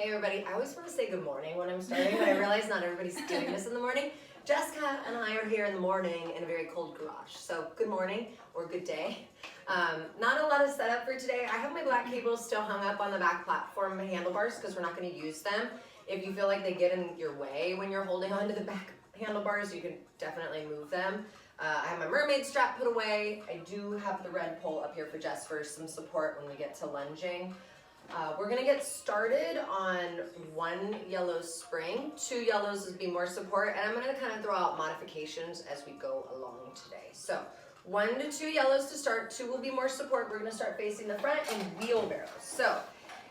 Hey everybody, I always want to say good morning when I'm starting, but I realize not everybody's doing this in the morning. Jessica and I are here in the morning in a very cold garage. So good morning or good day. Not a lot of setup for today. I have my black cables still hung up on the back platform handlebars because we're not going to use them. If you feel like they get in your way when you're holding onto the back handlebars, you can definitely move them. I have my mermaid strap put away. I do have the red pole up here for Jess for some support when we get to lunging. We're gonna get started on 1 yellow spring. 2 yellows would be more support, and I'm gonna kind of throw out modifications as we go along today. So 1 to 2 yellows to start, 2 will be more support. We're gonna start facing the front and wheelbarrows. So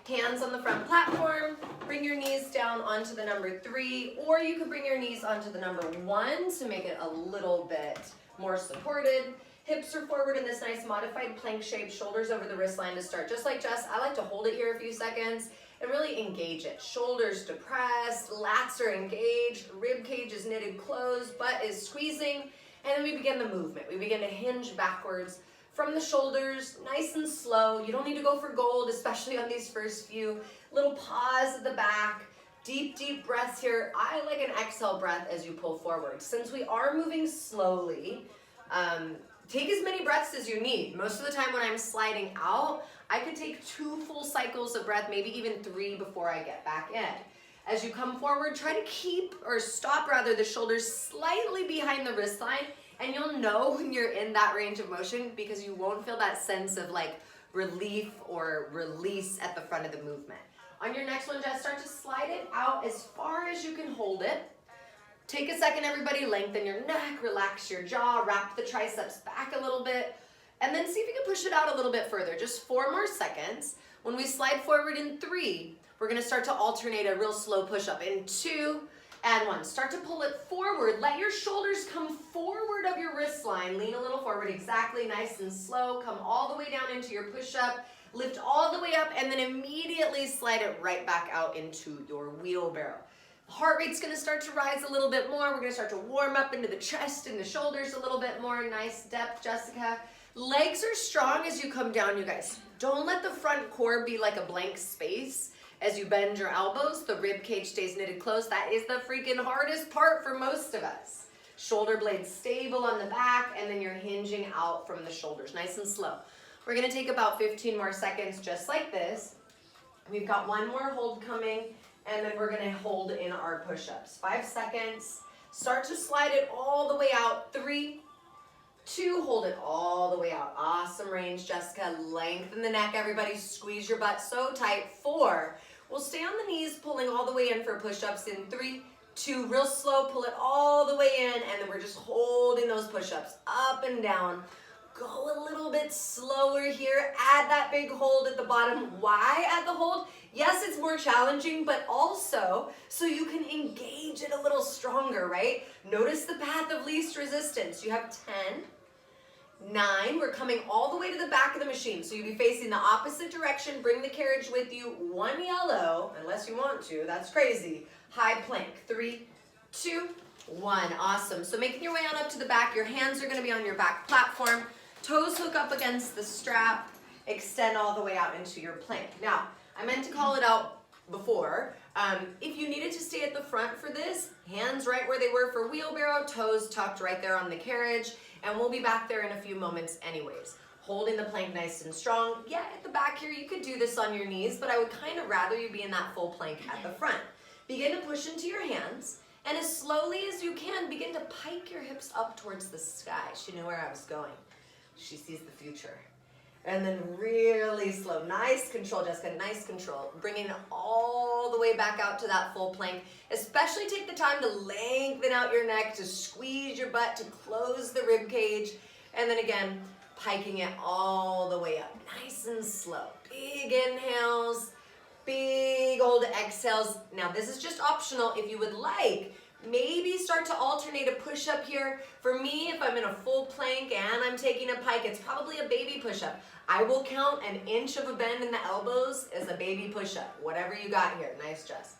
hands on the front platform, bring your knees down onto the number 3, or you could bring your knees onto the number 1 to make it a little bit more supported. Hips are forward in this nice modified plank shape, shoulders over the wrist line to start. Just like Jess, I like to hold it here a few seconds and really engage it. Shoulders depressed, lats are engaged, rib cage is knitted closed, butt is squeezing, and then we begin the movement. We begin to hinge backwards from the shoulders, nice and slow. You don't need to go for gold, especially on these first few. Little pause at the back. Deep, deep breaths here. I like an exhale breath as you pull forward. Since we are moving slowly, take as many breaths as you need. Most of the time when I'm sliding out, I could take 2 full cycles of breath, maybe even 3 before I get back in. As you come forward, try to keep, or stop rather, the shoulders slightly behind the wrist line, and you'll know when you're in that range of motion because you won't feel that sense of like relief or release at the front of the movement. On your next one, just start to slide it out as far as you can hold it. Take a second, everybody, lengthen your neck, relax your jaw, wrap the triceps back a little bit, and then see if you can push it out a little bit further. Just 4 more seconds. When we slide forward in 3, we're gonna start to alternate a real slow push-up in 2 and 1. Start to pull it forward. Let your shoulders come forward of your wrist line. Lean a little forward, exactly, nice and slow. Come all the way down into your push-up. Lift all the way up, and then immediately slide it right back out into your wheelbarrow. Heart rate's gonna start to rise a little bit more. We're gonna start to warm up into the chest and the shoulders a little bit more. Nice depth, Jessica. Legs are strong as you come down, you guys. Don't let the front core be like a blank space as you bend your elbows. The rib cage stays knitted closed. That is the freaking hardest part for most of us. Shoulder blades stable on the back, and then you're hinging out from the shoulders, nice and slow. We're gonna take about 15 more seconds just like this. We've got 1 more hold coming, and then we're gonna hold in our push-ups. 5 seconds. Start to slide it all the way out. 3, 2, hold it all the way out. Awesome range, Jessica. Lengthen the neck, everybody. Squeeze your butt so tight. 4. We'll stay on the knees, pulling all the way in for push-ups in 3, 2, real slow, pull it all the way in, and then we're just holding those push-ups up and down. Go a little bit slower here. Add that big hold at the bottom. Why add the hold? Yes, it's more challenging, but also so you can engage it a little stronger, right? Notice the path of least resistance. You have 10, 9. We're coming all the way to the back of the machine. So you'll be facing the opposite direction. Bring the carriage with you. 1 yellow, unless you want to. That's crazy. High plank. 3, 2, 1. Awesome. So making your way on up to the back. Your hands are going to be on your back platform. Toes hook up against the strap. Extend all the way out into your plank. Now, I meant to call it out before. If you needed to stay at the front for this, hands right where they were for wheelbarrow, toes tucked right there on the carriage, and we'll be back there in a few moments anyways. Holding the plank nice and strong. Yeah, at the back here, you could do this on your knees, but I would kind of rather you be in that full plank at the front. Begin to push into your hands, and as slowly as you can, begin to pike your hips up towards the sky. She knew where I was going. She sees the future. And then really slow. Nice control, Jessica, nice control. Bringing it all the way back out to that full plank. Especially take the time to lengthen out your neck, to squeeze your butt, to close the rib cage. And then again, piking it all the way up. Nice and slow. Big inhales, big old exhales. Now this is just optional if you would like. Maybe start to alternate a push-up here. For me, if I'm in a full plank and I'm taking a pike, it's probably a baby push-up. I will count an inch of a bend in the elbows as a baby push-up. Whatever you got here. Nice, Jess.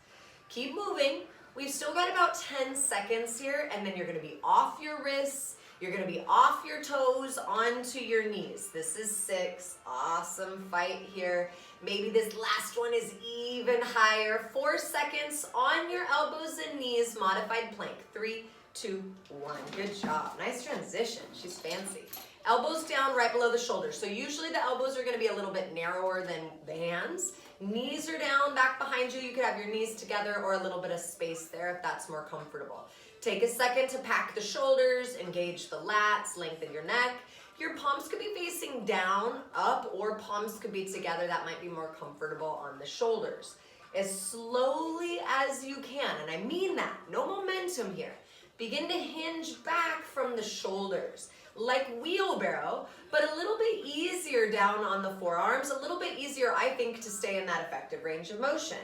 Keep moving. We've still got about 10 seconds here, and then you're going to be off your wrists. You're going to be off your toes onto your knees. This is 6. Awesome fight here. Maybe this last one is even higher. 4 seconds on your elbows and knees, modified plank. 3, 2, 1. Good job. Nice transition. She's fancy. Elbows down right below the shoulders. So usually the elbows are going to be a little bit narrower than the hands. Knees are down back behind you. You could have your knees together or a little bit of space there if that's more comfortable. Take a second to pack the shoulders, engage the lats, lengthen your neck. Your palms could be facing down, up, or palms could be together. That might be more comfortable on the shoulders. As slowly as you can, and I mean that, no momentum here. Begin to hinge back from the shoulders, like wheelbarrow, but a little bit easier down on the forearms, a little bit easier, I think, to stay in that effective range of motion.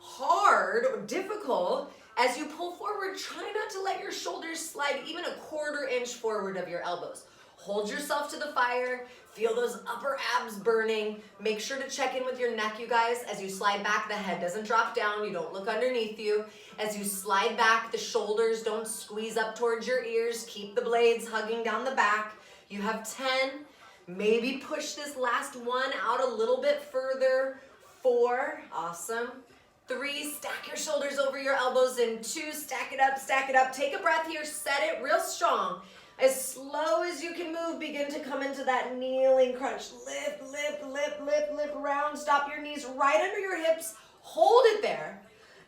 Hard or difficult, as you pull forward, try not to let your shoulders slide even a 1/4 inch forward of your elbows. Hold yourself to the fire, feel those upper abs burning. Make sure to check in with your neck, you guys. As you slide back, the head doesn't drop down, you don't look underneath you. As you slide back, the shoulders don't squeeze up towards your ears. Keep the blades hugging down the back. You have 10. Maybe push this last one out a little bit further. 4, awesome. 3, stack your shoulders over your elbows. And 2, stack it up, stack it up. Take a breath here, set it real strong. As slow as you can move, begin to come into that kneeling crunch. Lift, lift, lift, lift, lift around. Stop your knees right under your hips. Hold it there.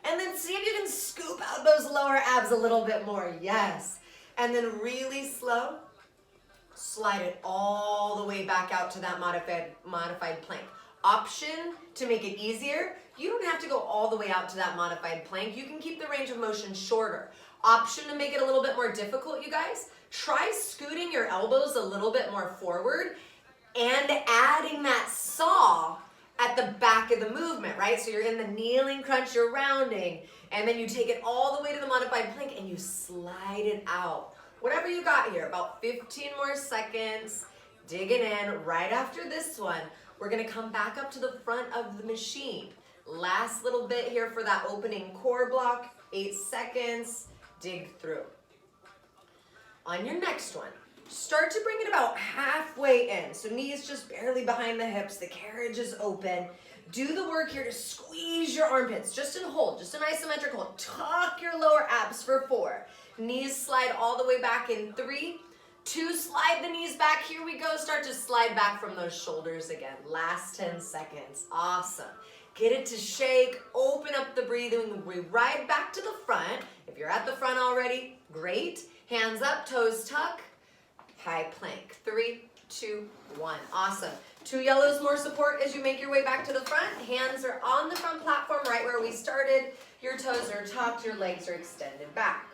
And then see if you can scoop out those lower abs a little bit more. Yes. And then really slow, slide it all the way back out to that modified plank. Option to make it easier, you don't have to go all the way out to that modified plank. You can keep the range of motion shorter. Option to make it a little bit more difficult, you guys, try scooting your elbows a little bit more forward and adding that saw at the back of the movement, right? So you're in the kneeling crunch, you're rounding, and then you take it all the way to the modified plank and you slide it out. Whatever you got here, about 15 more seconds, digging in. Right after this one, we're gonna come back up to the front of the machine. Last little bit here for that opening core block, 8 seconds, dig through. On your next one, start to bring it about halfway in. So knees just barely behind the hips, the carriage is open. Do the work here to squeeze your armpits, just in hold, just an isometric hold. Tuck your lower abs for 4. Knees slide all the way back in 3, 2, slide the knees back. Here we go, start to slide back from those shoulders again. Last 10 seconds, awesome. Get it to shake, open up the breathing, we ride back to the front. If you're at the front already, great. Hands up, toes tuck, high plank. 3, 2, 1, awesome. 2 yellows, more support as you make your way back to the front. Hands are on the front platform right where we started. Your toes are tucked, your legs are extended back.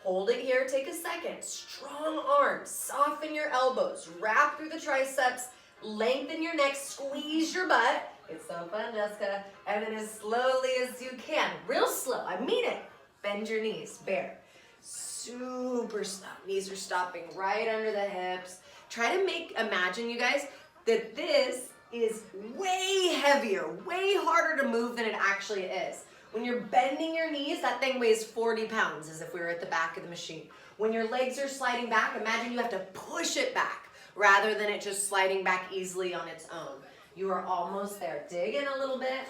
Hold it here, take a second. Strong arms, soften your elbows, wrap through the triceps, lengthen your neck, squeeze your butt. It's so fun, Jessica. And then as slowly as you can, real slow, I mean it. Bend your knees, bear. Super slow. Knees are stopping right under the hips. Try to imagine, you guys, that this is way heavier, way harder to move than it actually is. When you're bending your knees, that thing weighs 40 pounds, as if we were at the back of the machine. When your legs are sliding back, imagine you have to push it back rather than it just sliding back easily on its own. You are almost there. Dig in a little bit.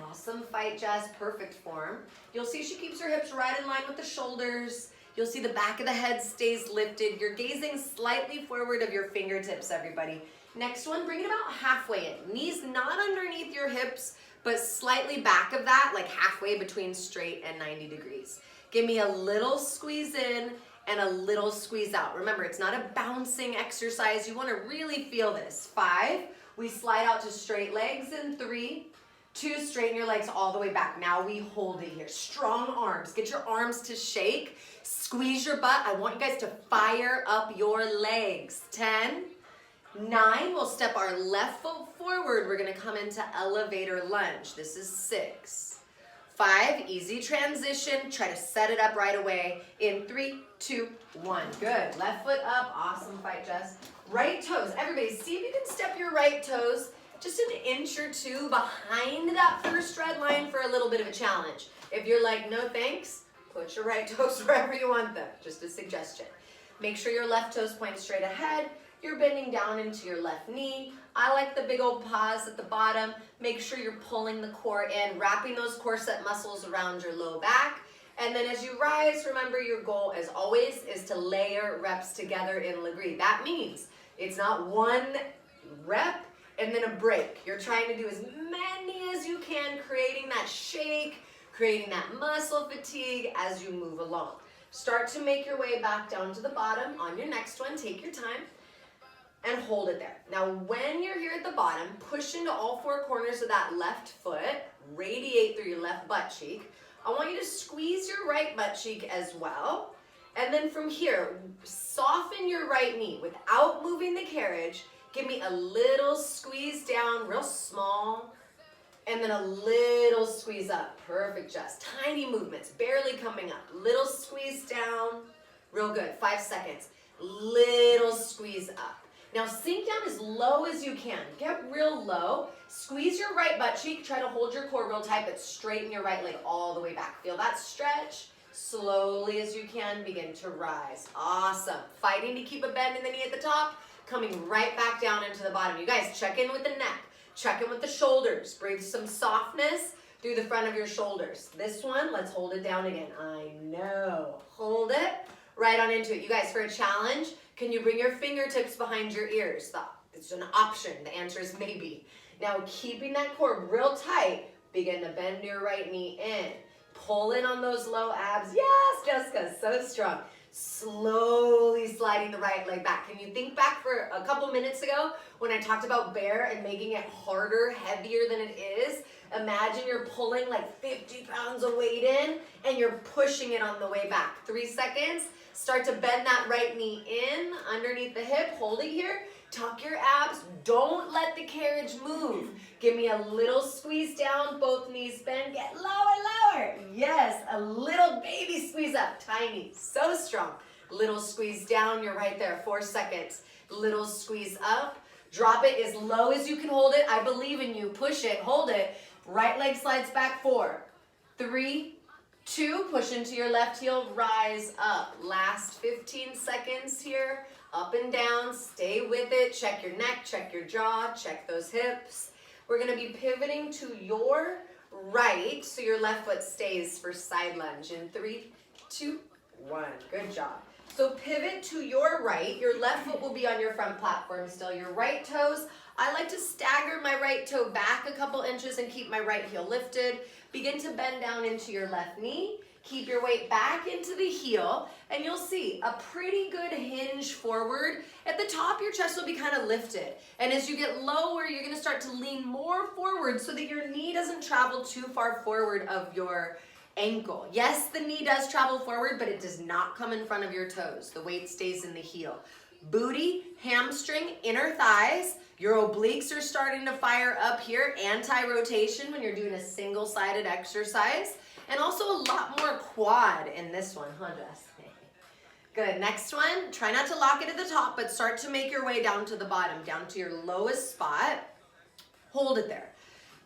Awesome fight, Jess. Perfect form. You'll see she keeps her hips right in line with the shoulders. You'll see the back of the head stays lifted. You're gazing slightly forward of your fingertips, everybody. Next one, bring it about halfway in. Knees not underneath your hips, but slightly back of that, like halfway between straight and 90 degrees. Give me a little squeeze in and a little squeeze out. Remember, it's not a bouncing exercise. You want to really feel this. 5, we slide out to straight legs in 3, 2, straighten your legs all the way back. Now we hold it here. Strong arms. Get your arms to shake. Squeeze your butt. I want you guys to fire up your legs. 10, 9, we'll step our left foot forward. We're gonna come into elevator lunge. This is 6. 5, easy transition. Try to set it up right away in 3, 2, 1. Good, left foot up. Awesome fight, Jess. Right toes, everybody see if you can step your right toes just an inch or 2 behind that first red line for a little bit of a challenge. If you're like, no thanks, put your right toes wherever you want them. Just a suggestion. Make sure your left toes point straight ahead. you're bending down into your left knee. I like the big old pause at the bottom. Make sure you're pulling the core in, wrapping those core set muscles around your low back. And then as you rise, remember your goal, as always, is to layer reps together in Legree. That means it's not one rep and then a break. You're trying to do as many as you can, creating that shake, creating that muscle fatigue as you move along. Start to make your way back down to the bottom. On your next one, take your time and hold it there. Now, when you're here at the bottom, push into all four corners of that left foot, radiate through your left butt cheek. I want you to squeeze your right butt cheek as well. And then from here, soften your right knee without moving the carriage. Give me a little squeeze down, real small, and then a little squeeze up. Perfect, just tiny movements, barely coming up. Little squeeze down, real good, 5 seconds. Little squeeze up. Now sink down as low as you can. Get real low. Squeeze your right butt cheek. Try to hold your core real tight, but straighten your right leg all the way back. Feel that stretch. Slowly as you can, begin to rise. Awesome. Fighting to keep a bend in the knee at the top. Coming right back down into the bottom. You guys, check in with the neck. Check in with the shoulders. Breathe some softness through the front of your shoulders. This one, let's hold it down again. I know. Hold it. Right on into it. You guys, for a challenge, can you bring your fingertips behind your ears? It's an option. The answer is maybe. Now, keeping that core real tight, begin to bend your right knee in. Pull in on those low abs. Yes, Jessica, so strong. Slowly sliding the right leg back. Can you think back for a couple minutes ago when I talked about bear and making it harder, heavier than it is? Imagine you're pulling like 50 pounds of weight in and you're pushing it on the way back. 3 seconds. Start to bend that right knee in underneath the hip. Hold it here. Tuck your abs. Don't let the carriage move. Give me a little squeeze down. Both knees bend. Get lower, lower. Yes, a little baby squeeze up. Tiny. So strong. Little squeeze down. You're right there. 4 seconds. Little squeeze up. Drop it as low as you can hold it. I believe in you. Push it. Hold it. Right leg slides back. 4, 3, 2, push into your left heel, rise up. Last 15 seconds here. Up and down, stay with it. Check your neck, check your jaw, check those hips. We're gonna be pivoting to your right, so your left foot stays for side lunge. In 3, 2, 1, good job. So pivot to your right. Your left foot will be on your front platform still. Your right toes, I like to stagger my right toe back a couple inches and keep my right heel lifted. Begin to bend down into your left knee. Keep your weight back into the heel, and you'll see a pretty good hinge forward. At the top, your chest will be kind of lifted. And as you get lower, you're gonna start to lean more forward so that your knee doesn't travel too far forward of your ankle. Yes, the knee does travel forward, but it does not come in front of your toes. The weight stays in the heel. Booty, hamstring, inner thighs. Your obliques are starting to fire up here. Anti-rotation when you're doing a single-sided exercise. And also a lot more quad in this one, huh, Jess? Good, next one. Try not to lock it at the top, but start to make your way down to the bottom, down to your lowest spot. Hold it there.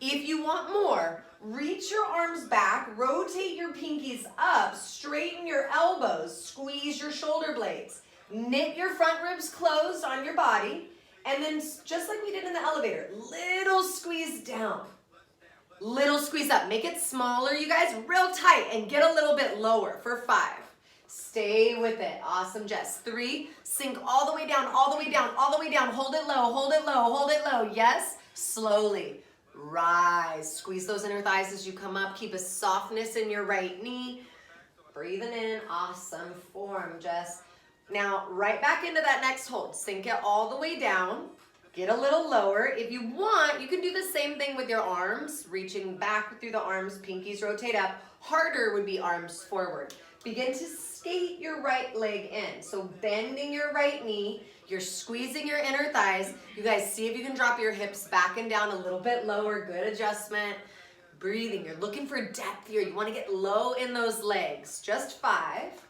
If you want more, reach your arms back, rotate your pinkies up, straighten your elbows, squeeze your shoulder blades. Knit your front ribs closed on your body, and then just like we did in the elevator, little squeeze down. Little squeeze up. Make it smaller, you guys, real tight, and get a little bit lower for 5. Stay with it. Awesome, Jess. 3, sink all the way down, all the way down, all the way down. Hold it low, hold it low, hold it low. Yes, slowly. Rise. Squeeze those inner thighs as you come up. Keep a softness in your right knee. Breathing in. Awesome form, Jess. Now, right back into that next hold. Sink it all the way down. Get a little lower. If you want, you can do the same thing with your arms, reaching back through the arms, pinkies rotate up. Harder would be arms forward. Begin to skate your right leg in. So bending your right knee, you're squeezing your inner thighs. You guys see if you can drop your hips back and down a little bit lower. Good adjustment. Breathing. You're looking for depth here. You want to get low in those legs. Just 5.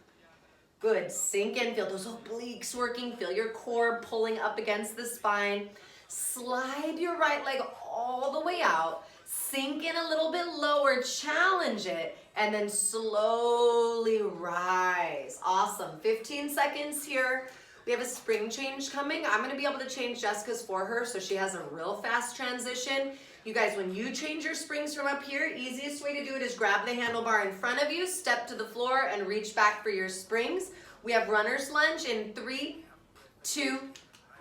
Good, sink in, feel those obliques working, feel your core pulling up against the spine. Slide your right leg all the way out, sink in a little bit lower, challenge it, and then slowly rise. Awesome, 15 seconds here. We have a spring change coming. I'm gonna be able to change Jessica's for her so she has a real fast transition. You guys, when you change your springs from up here, easiest way to do it is grab the handlebar in front of you, step to the floor, and reach back for your springs. We have runner's lunge in 3, 2,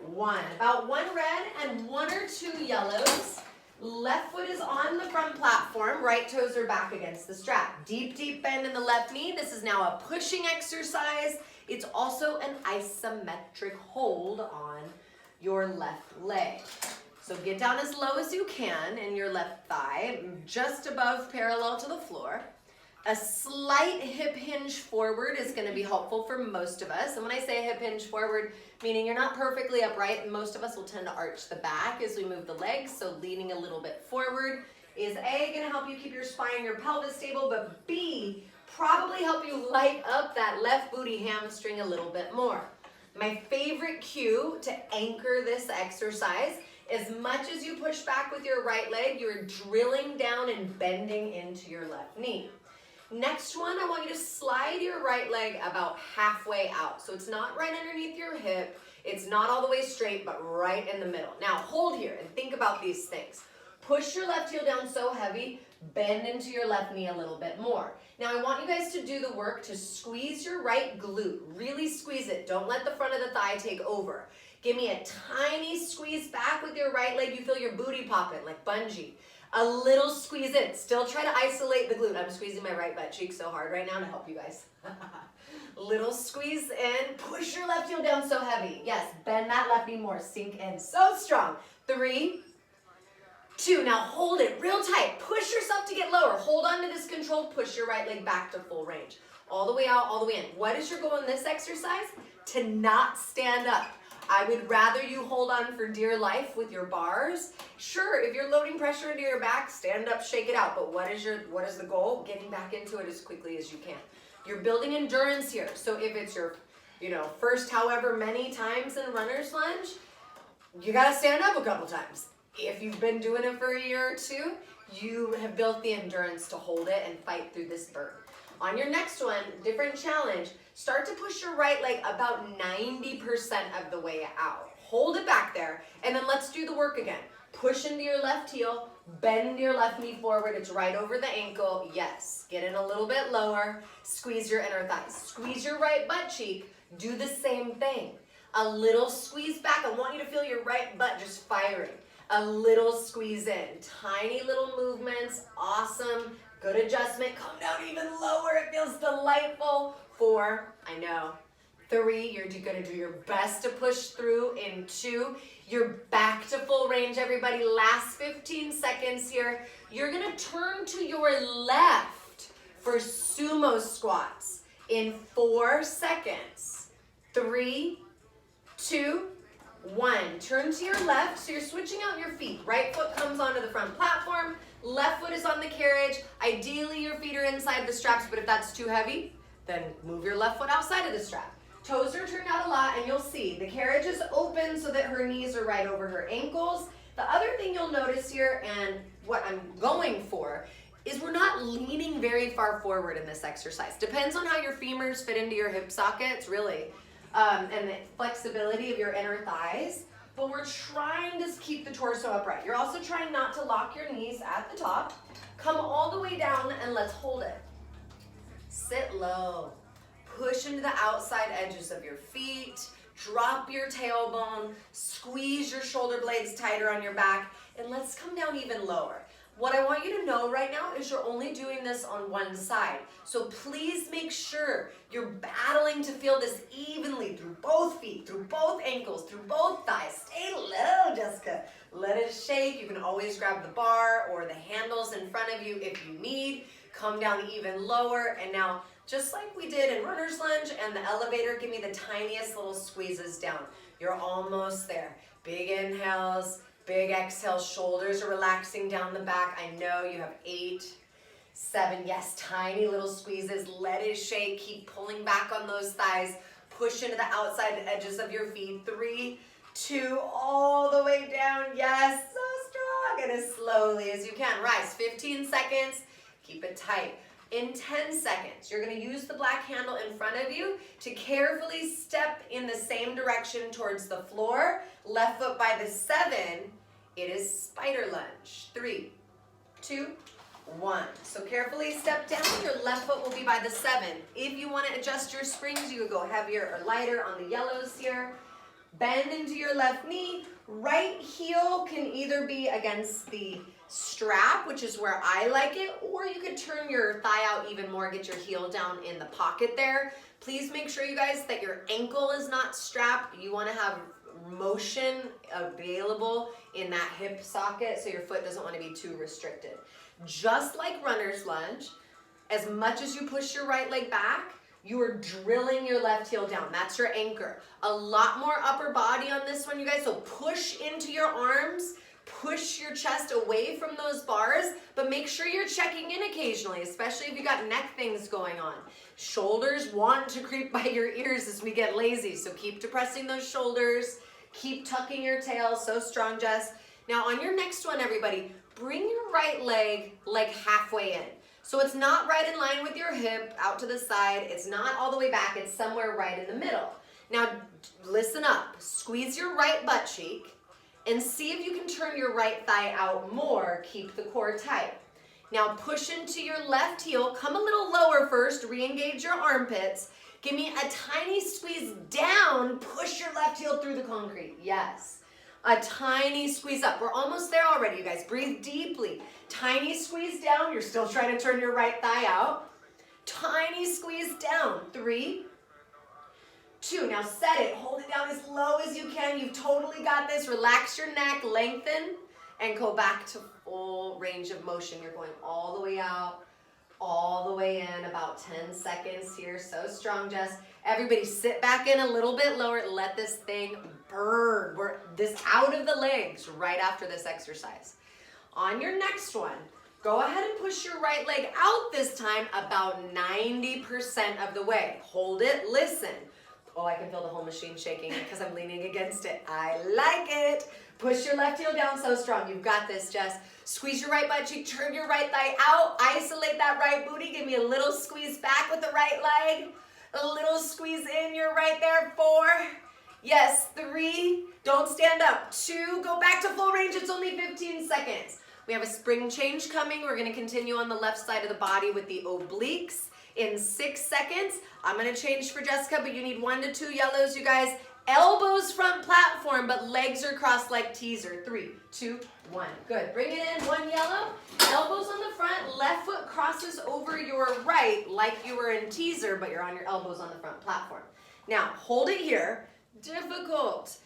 1. About 1 red and 1 or 2 yellows. Left foot is on the front platform, right toes are back against the strap. Deep, deep bend in the left knee. This is now a pushing exercise. It's also an isometric hold on your left leg. So get down as low as you can in your left thigh, just above parallel to the floor. A slight hip hinge forward is going to be helpful for most of us. And when I say hip hinge forward, meaning you're not perfectly upright, most of us will tend to arch the back as we move the legs, so leaning a little bit forward is A, going to help you keep your spine and your pelvis stable, but B, probably help you light up that left booty hamstring a little bit more. My favorite cue to anchor this exercise, as much as you push back with your right leg, you're drilling down and bending into your left knee. Next one, I want you to slide your right leg about halfway out. So it's not right underneath your hip, it's not all the way straight, but right in the middle. Now hold here and think about these things. Push your left heel down so heavy, bend into your left knee a little bit more. Now I want you guys to do the work to squeeze your right glute. Really squeeze it. Don't let the front of the thigh take over. Give me a tiny squeeze back with your right leg. You feel your booty popping like bungee. A little squeeze in. Still try to isolate the glute. I'm squeezing my right butt cheek so hard right now to help you guys. Little squeeze in. Push your left heel down so heavy. Yes, bend that left knee more. Sink in. So strong. 3, 2. Now hold it real tight. Push yourself to get lower. Hold on to this control. Push your right leg back to full range. All the way out, all the way in. What is your goal in this exercise? To not stand up. I would rather you hold on for dear life with your bars. Sure, if you're loading pressure into your back, stand up, shake it out. But what is the goal? Getting back into it as quickly as you can. You're building endurance here. So if it's your, first however many times in runner's lunge, you gotta stand up a couple times. If you've been doing it for a year or 2, you have built the endurance to hold it and fight through this burn. On your next one, different challenge, start to push your right leg about 90% of the way out. Hold it back there, and then let's do the work again. Push into your left heel, bend your left knee forward, it's right over the ankle. Yes, get in a little bit lower, squeeze your inner thighs. Squeeze your right butt cheek, do the same thing. A little squeeze back, I want you to feel your right butt just firing. A little squeeze in, tiny little movements, awesome. Good adjustment, come down even lower, it feels delightful. 4, I know. 3, you're gonna do your best to push through. In 2, you're back to full range, everybody. Last 15 seconds here. You're gonna turn to your left for sumo squats in 4 seconds. 3, 2, 1. Turn to your left, so you're switching out your feet. Right foot comes onto the front platform, left foot is on the carriage. Ideally, your feet are inside the straps, but if that's too heavy, then move your left foot outside of the strap. Toes are turned out a lot, and you'll see the carriage is open so that her knees are right over her ankles. The other thing you'll notice here, and what I'm going for, is we're not leaning very far forward in this exercise. Depends on how your femurs fit into your hip sockets, really, and the flexibility of your inner thighs. But we're trying to keep the torso upright. You're also trying not to lock your knees at the top. Come all the way down and let's hold it. Sit low. Push into the outside edges of your feet. Drop your tailbone. Squeeze your shoulder blades tighter on your back. And let's come down even lower. What I want you to know right now is you're only doing this on one side. So please make sure you're battling to feel this evenly through both feet, through both ankles, through both thighs. Stay low, Jessica. Let it shake. You can always grab the bar or the handles in front of you if you need. Come down even lower. And now, just like we did in runner's lunge and the elevator, give me the tiniest little squeezes down. You're almost there. Big inhales. Big exhale, shoulders are relaxing down the back. I know you have 8, 7, yes, tiny little squeezes. Let it shake, keep pulling back on those thighs. Push into the outside edges of your feet. 3, 2, all the way down. Yes, so strong. And as slowly as you can. Rise, 15 seconds. Keep it tight. in 10 seconds, you're gonna use the black handle in front of you to carefully step in the same direction towards the floor. Left foot by the 7, it is spider lunge. 3, 2, 1. So carefully step down, your left foot will be by the 7. If you wanna adjust your springs, you could go heavier or lighter on the yellows here. Bend into your left knee. Right heel can either be against the strap, which is where I like it, or you could turn your thigh out even more, get your heel down in the pocket there. Please make sure, you guys, that your ankle is not strapped. You want to have motion available in that hip socket so your foot doesn't want to be too restricted. Just like runner's lunge, as much as you push your right leg back, you are drilling your left heel down. That's your anchor. A lot more upper body on this one, you guys, so push into your arms. Push your chest away from those bars, but make sure you're checking in occasionally, especially if you got neck things going on. Shoulders want to creep by your ears as we get lazy, so keep depressing those shoulders, keep tucking your tail, so strong, Jess. Now on your next one, everybody, bring your right leg like halfway in. So it's not right in line with your hip, out to the side, it's not all the way back, it's somewhere right in the middle. Now listen up, squeeze your right butt cheek, and see if you can turn your right thigh out more. Keep the core tight. Now push into your left heel. Come a little lower first. Re-engage your armpits. Give me a tiny squeeze down. Push your left heel through the concrete. Yes. A tiny squeeze up. We're almost there already, you guys. Breathe deeply. Tiny squeeze down. You're still trying to turn your right thigh out. Tiny squeeze down. 3, 2, now set it, hold it down as low as you can. You've totally got this. Relax your neck, lengthen, and go back to full range of motion. You're going all the way out, all the way in, about 10 seconds here. So strong, Jess. Everybody sit back in a little bit lower. Let this thing burn. We're this out of the legs right after this exercise. On your next one, go ahead and push your right leg out this time about 90% of the way. Hold it, listen. Oh, I can feel the whole machine shaking because I'm leaning against it. I like it. Push your left heel down, so strong. You've got this, Jess. Squeeze your right butt cheek, turn your right thigh out, isolate that right booty. Give me a little squeeze back with the right leg. A little squeeze in, you're right there. 4, yes, 3, don't stand up. 2, go back to full range, it's only 15 seconds. We have a spring change coming. We're gonna continue on the left side of the body with the obliques. In 6 seconds, I'm gonna change for Jessica, but you need 1 to 2 yellows, you guys. Elbows front platform, but legs are crossed like teaser. 3, 2, 1. Good. Bring it in. 1 yellow. Elbows on the front. Left foot crosses over your right like you were in teaser, but you're on your elbows on the front platform. Now, hold it here. Difficult.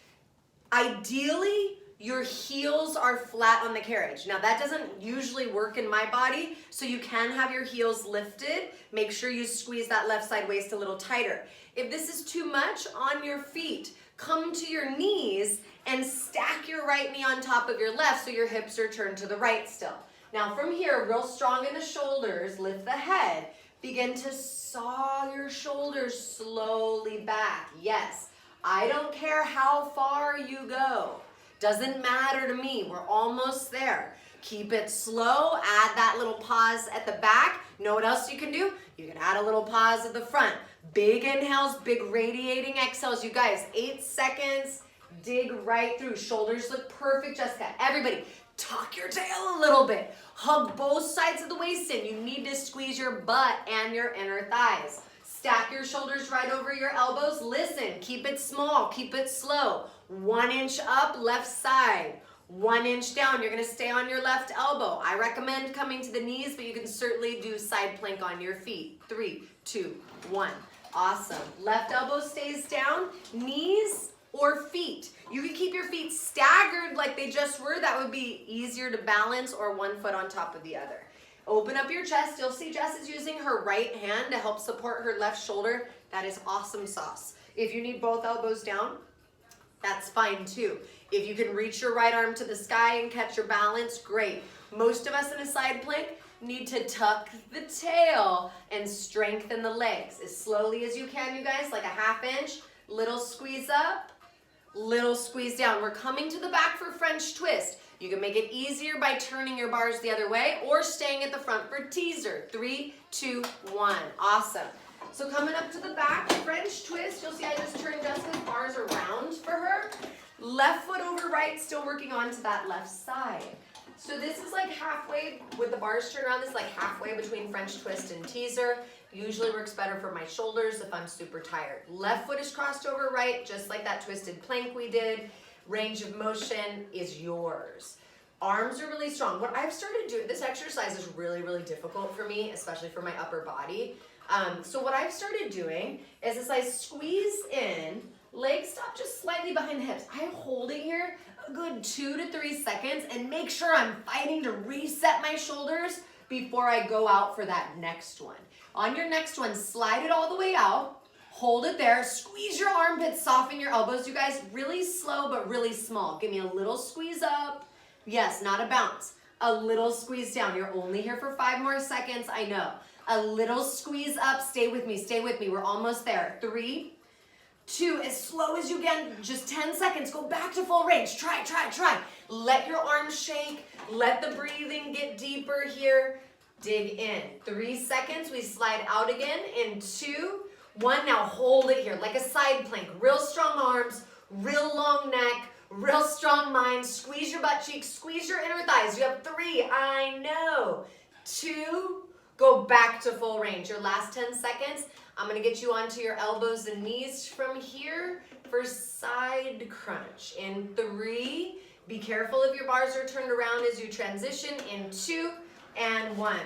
Ideally, your heels are flat on the carriage. Now that doesn't usually work in my body, so you can have your heels lifted. Make sure you squeeze that left side waist a little tighter. If this is too much, on your feet, come to your knees and stack your right knee on top of your left so your hips are turned to the right still. Now from here, real strong in the shoulders, lift the head. Begin to saw your shoulders slowly back. Yes, I don't care how far you go. Doesn't matter to me, we're almost there. Keep it slow, add that little pause at the back. Know what else you can do? You can add a little pause at the front. Big inhales, big radiating exhales. You guys, 8 seconds, dig right through. Shoulders look perfect, Jessica. Everybody, tuck your tail a little bit. Hug both sides of the waist in. You need to squeeze your butt and your inner thighs. Stack your shoulders right over your elbows. Listen, keep it small, keep it slow. 1 inch up, left side. 1 inch down, you're gonna stay on your left elbow. I recommend coming to the knees, but you can certainly do side plank on your feet. 3, 2, 1. Awesome. Left elbow stays down, knees or feet. You can keep your feet staggered like they just were. That would be easier to balance, or 1 foot on top of the other. Open up your chest. You'll see Jess is using her right hand to help support her left shoulder. That is awesome sauce. If you need both elbows down, that's fine too. If you can reach your right arm to the sky and catch your balance, great. Most of us in a side plank need to tuck the tail and strengthen the legs as slowly as you can, you guys, like a 1/2 inch. Little squeeze up, little squeeze down. We're coming to the back for French twist. You can make it easier by turning your bars the other way or staying at the front for teaser. 3, 2, 1. Awesome. So coming up to the back, French twist. You'll see I just turned Jessica's bars around for her. Left foot over right, still working on to that left side. So this is like halfway, with the bars turned around, this is like halfway between French twist and teaser. Usually works better for my shoulders if I'm super tired. Left foot is crossed over right, just like that twisted plank we did. Range of motion is yours. Arms are really strong. What I've started doing, this exercise is really, really difficult for me, especially for my upper body. So what I've started doing is as I squeeze in, legs stop just slightly behind the hips. I'm holding here a good 2 to 3 seconds and make sure I'm fighting to reset my shoulders before I go out for that next one. On your next one, slide it all the way out, hold it there, squeeze your armpits, soften your elbows. You guys, really slow but really small. Give me a little squeeze up. Yes, not a bounce. A little squeeze down. You're only here for 5 more seconds, I know. A little squeeze up, stay with me, we're almost there. 3, 2, as slow as you can, just 10 seconds, go back to full range, try. Let your arms shake, let the breathing get deeper here, dig in. 3 seconds, we slide out again in 2, 1, now hold it here, like a side plank, real strong arms, real long neck, real strong mind, squeeze your butt cheeks, squeeze your inner thighs, you have 3, I know, 2, go back to full range. Your last 10 seconds, I'm gonna get you onto your elbows and knees from here for side crunch. In 3, be careful if your bars are turned around as you transition. In 2 and 1.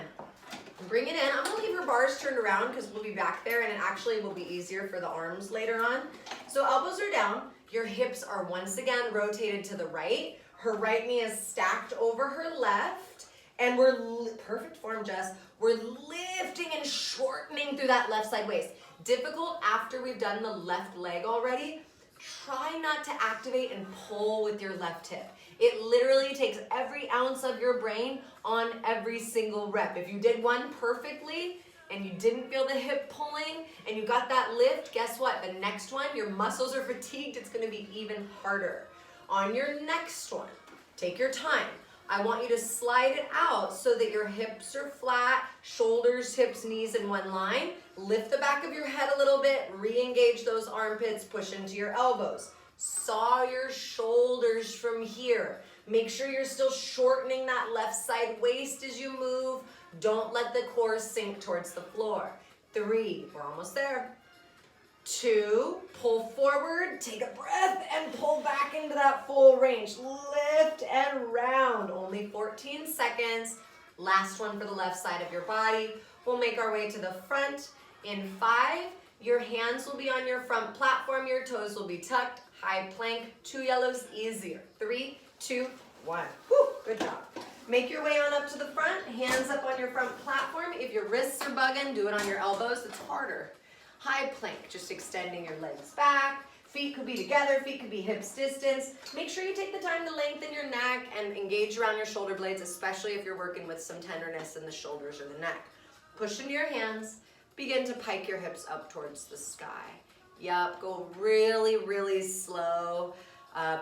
Bring it in. I'm gonna leave her bars turned around because we'll be back there and it actually will be easier for the arms later on. So elbows are down, your hips are once again rotated to the right. Her right knee is stacked over her left. And we're, perfect form, Jess, we're lifting and shortening through that left side waist. Difficult after we've done the left leg already. Try not to activate and pull with your left hip. It literally takes every ounce of your brain on every single rep. If you did one perfectly and you didn't feel the hip pulling and you got that lift, guess what? The next one, your muscles are fatigued, it's gonna be even harder. On your next one, take your time. I want you to slide it out so that your hips are flat, shoulders, hips, knees in one line. Lift the back of your head a little bit, re-engage those armpits, push into your elbows. Saw your shoulders from here. Make sure you're still shortening that left side waist as you move. Don't let the core sink towards the floor. 3, we're almost there. 2, pull forward, take a breath, and pull back into that full range. Lift and round, only 14 seconds. Last one for the left side of your body. We'll make our way to the front. In 5, your hands will be on your front platform, your toes will be tucked, high plank, 2 yellows, easier. 3, 2, 1. Whew, good job. Make your way on up to the front, hands up on your front platform. If your wrists are bugging, do it on your elbows, it's harder. High plank, just extending your legs back. Feet could be together, feet could be hips distance. Make sure you take the time to lengthen your neck and engage around your shoulder blades, especially if you're working with some tenderness in the shoulders or the neck. Push into your hands, begin to pike your hips up towards the sky. Yup, go really, really slow.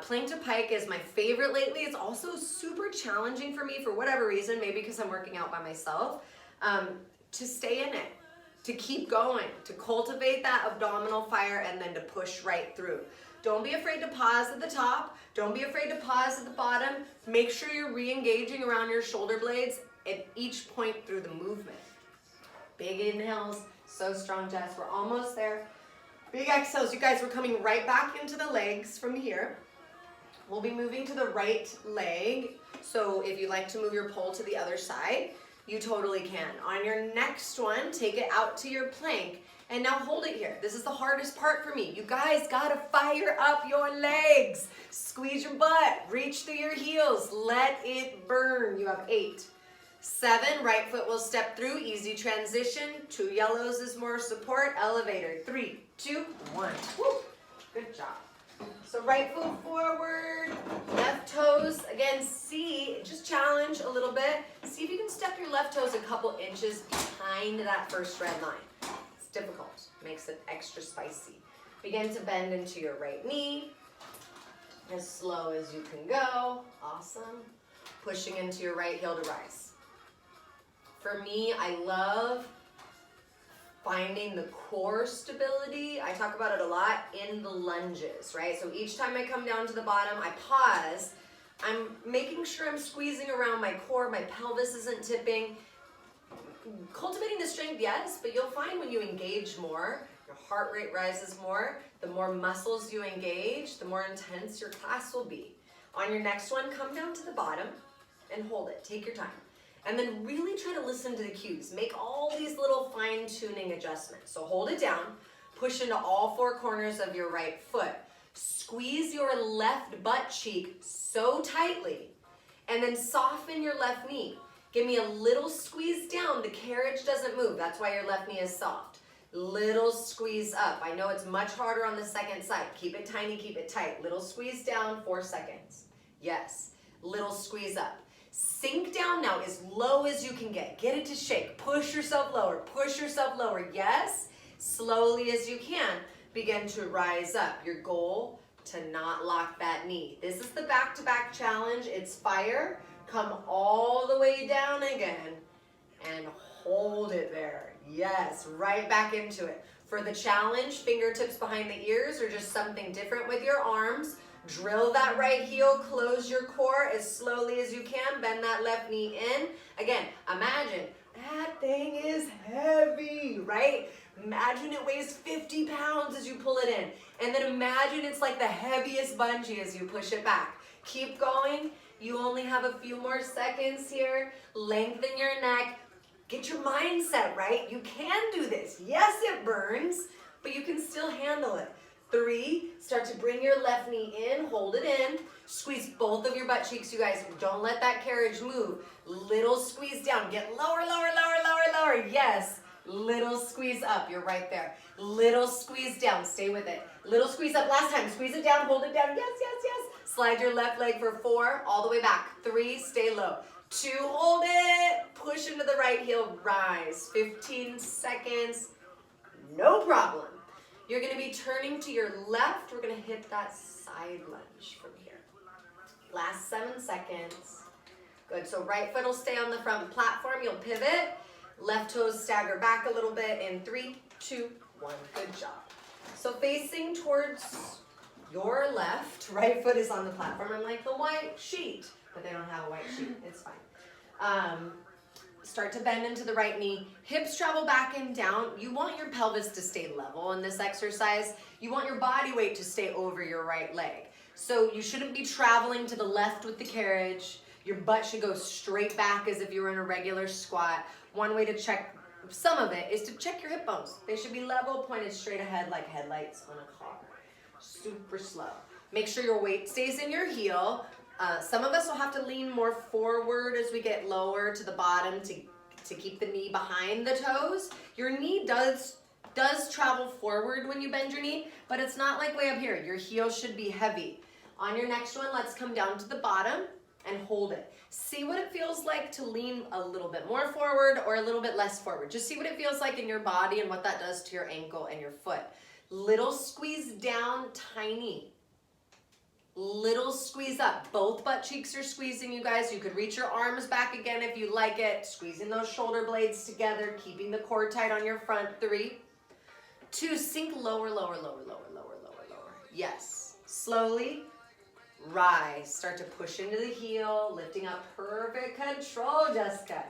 Plank to pike is my favorite lately. It's also super challenging for me for whatever reason, maybe because I'm working out by myself, to stay in it. To keep going, to cultivate that abdominal fire and then to push right through. Don't be afraid to pause at the top. Don't be afraid to pause at the bottom. Make sure you're re-engaging around your shoulder blades at each point through the movement. Big inhales, so strong, Jess. We're almost there. Big exhales. You guys, we're coming right back into the legs from here. We'll be moving to the right leg. So if you'd like to move your pole to the other side, you totally can. On your next one, take it out to your plank and now hold it here. This is the hardest part for me. You guys gotta fire up your legs. Squeeze your butt, reach through your heels, let it burn. You have 8, 7, right foot will step through, easy transition. 2 yellows is more support, elevator. 3, 2, 1. Woo. Good job. So right foot forward, left toes, again, just challenge a little bit. See if you can step your left toes a couple inches behind that first red line. It's difficult, makes it extra spicy. Begin to bend into your right knee, as slow as you can go. Awesome. pushing into your right heel to rise. For me, I love finding the core stability. I talk about it a lot in the lunges, right? So each time I come down to the bottom, I pause. I'm making sure I'm squeezing around my core, my pelvis isn't tipping. Cultivating the strength, yes, but you'll find when you engage more, your heart rate rises more, the more muscles you engage, the more intense your class will be. On your next one, come down to the bottom and hold it. Take your time. And then really try to listen to the cues. Make all these little fine-tuning adjustments. So hold it down, push into all four corners of your right foot. Squeeze your left butt cheek so tightly, and then soften your left knee. Give me a little squeeze down. The carriage doesn't move. That's why your left knee is soft. Little squeeze up. I know it's much harder on the second side. Keep it tiny, keep it tight. Little squeeze down, 4 seconds. Yes. Little squeeze up. Sink down now as low as you can get. Get it to shake. Push yourself lower. Push yourself lower. Yes. Slowly as you can, begin to rise up. Your goal, to not lock that knee. This is the back-to-back challenge. It's fire. Come all the way down again and hold it there. Yes, right back into it. For the challenge, fingertips behind the ears or just something different with your arms. Drill that right heel, close your core as slowly as you can. Bend that left knee in. Again, imagine that thing is heavy, right? Imagine it weighs 50 pounds as you pull it in. And then imagine it's like the heaviest bungee as you push it back. Keep going. You only have a few more seconds here. Lengthen your neck. Get your mindset right. You can do this. Yes, it burns, but you can still handle it. 3, start to bring your left knee in, hold it in. Squeeze both of your butt cheeks, you guys. Don't let that carriage move. Little squeeze down. Get lower, lower, lower, lower, lower. Yes. Little squeeze up. You're right there. Little squeeze down. Stay with it. Little squeeze up. Last time. Squeeze it down. Hold it down. Yes, yes, yes. Slide your left leg for 4. All the way back. 3. Stay low. 2. Hold it. Push into the right heel. Rise. 15 seconds. No problem. You're going to be turning to your left. We're going to hit that side lunge from here. Last 7 seconds. Good. So right foot will stay on the front platform. You'll pivot. Left toes stagger back a little bit in 3, 2, 1. Good job. So facing towards your left, right foot is on the platform. I'm like the white sheet, but they don't have a white sheet. It's fine. Start to bend into the right knee. Hips travel back and down. You want your pelvis to stay level in this exercise. You want your body weight to stay over your right leg. So you shouldn't be traveling to the left with the carriage. Your butt should go straight back as if you were in a regular squat. One way to check some of it is to check your hip bones. They should be level, pointed straight ahead like headlights on a car. Super slow. Make sure your weight stays in your heel. Some of us will have to lean more forward as we get lower to the bottom to keep the knee behind the toes. Your knee does travel forward when you bend your knee, but it's not like way up here. Your heel should be heavy. On your next one, let's come down to the bottom and hold it. See what it feels like to lean a little bit more forward or a little bit less forward. Just see what it feels like in your body and what that does to your ankle and your foot. Little squeeze down, tiny. Little squeeze up. Both butt cheeks are squeezing, you guys. You could reach your arms back again if you like it. Squeezing those shoulder blades together, keeping the core tight on your front. 3, 2, sink lower, lower, lower, lower, lower, lower, lower. Yes. Slowly rise. Start to push into the heel, lifting up. Perfect control, Jessica.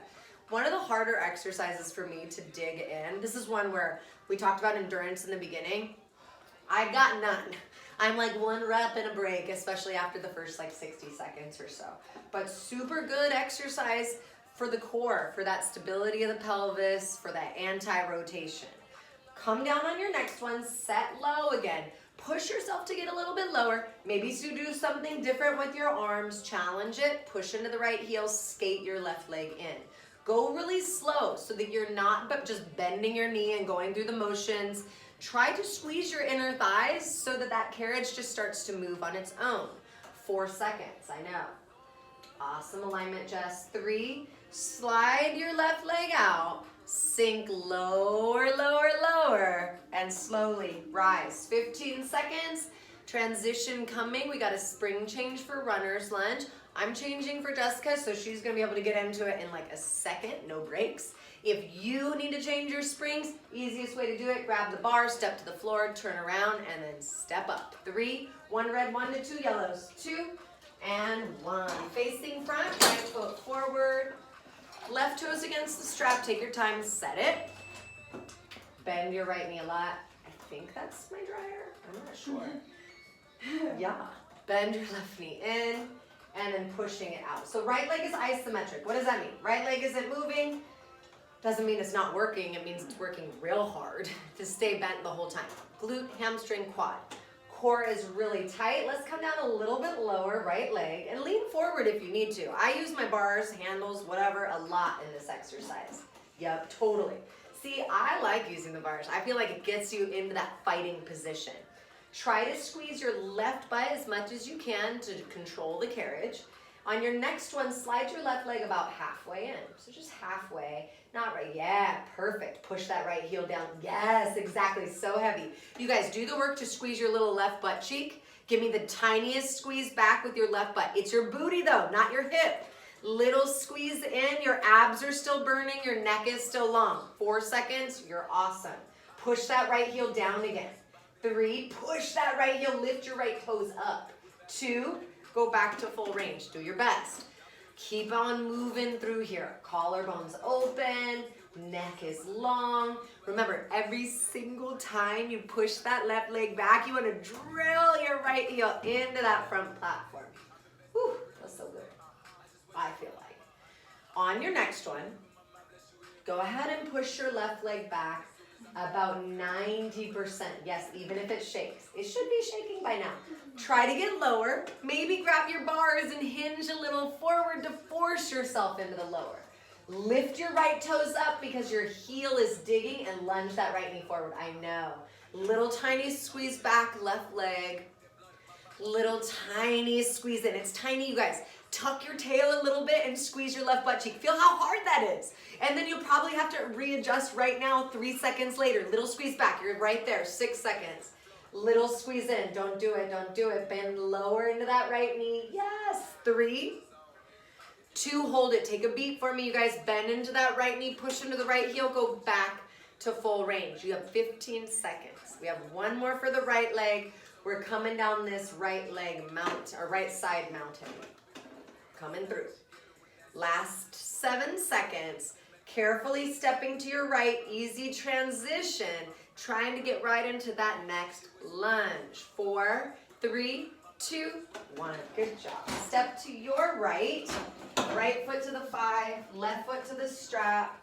One of the harder exercises for me to dig in, this is one where we talked about endurance in the beginning. I got none. I'm like 1 rep and a break, especially after the first like 60 seconds or so. But super good exercise for the core, for that stability of the pelvis, for that anti-rotation. Come down on your next one, set low again. Push yourself to get a little bit lower. Maybe you do something different with your arms. Challenge it. Push into the right heel. Skate your left leg in. Go really slow so that you're not but just bending your knee and going through the motions. Try to squeeze your inner thighs so that that carriage just starts to move on its own. 4 seconds, I know. Awesome alignment, Jess. 3, slide your left leg out. Sink lower, lower, lower, and slowly rise. 15 seconds. Transition coming. We got a spring change for runner's lunge. I'm changing for Jessica, so she's gonna be able to get into it in like a second, no breaks. If you need to change your springs, easiest way to do it, grab the bar, step to the floor, turn around, and then step up. 3, 1 red, 1 to 2 yellows. 2 and 1. Facing front, right foot forward. Left toes against the strap, take your time, set it. Bend your right knee a lot. I think that's my dryer, I'm not sure. Yeah, bend your left knee in, and then pushing it out. So right leg is isometric. What does that mean? Right leg isn't moving. Doesn't mean it's not working, it means it's working real hard to stay bent the whole time. Glute, hamstring, quad. Core is really tight. Let's come down a little bit lower, right leg, and lean forward if you need to. I use my bars, handles, whatever, a lot in this exercise. Yep, totally. See, I like using the bars. I feel like it gets you into that fighting position. Try to squeeze your left butt as much as you can to control the carriage. On your next one, slide your left leg about halfway in. So just halfway, not right, yeah, perfect. Push that right heel down. Yes, exactly, so heavy. You guys do the work to squeeze your little left butt cheek. Give me the tiniest squeeze back with your left butt. It's your booty though, not your hip. Little squeeze in, your abs are still burning, your neck is still long. 4 seconds, you're awesome. Push that right heel down again. 3, push that right heel, lift your right toes up. 2, go back to full range, do your best. Keep on moving through here. Collarbones open, neck is long. Remember, every single time you push that left leg back, you want to drill your right heel into that front platform. Whew, that's so good, I feel like. On your next one, go ahead and push your left leg back about 90%. Yes, even if it shakes. It should be shaking by now. Try to get lower. Maybe grab your bars and hinge a little forward to force yourself into the lower. Lift your right toes up because your heel is digging and lunge that right knee forward. I know. Little tiny squeeze back, left leg. Little tiny squeeze in. It's tiny, you guys. Tuck your tail a little bit and squeeze your left butt cheek. Feel how hard that is. And then you'll probably have to readjust right now, 3 seconds later. Little squeeze back, you're right there, 6 seconds. Little squeeze in, don't do it, don't do it. Bend lower into that right knee, yes. 3, 2, hold it. Take a beat for me, you guys. Bend into that right knee, push into the right heel, go back to full range. You have 15 seconds. We have 1 more for the right leg. We're coming down this right leg mountain, or right side mountain. Coming through. Last 7 seconds. Carefully stepping to your right, easy transition. Trying to get right into that next lunge. 4, 3, 2, 1. Good job. Step to your right. Right foot to the 5, left foot to the strap.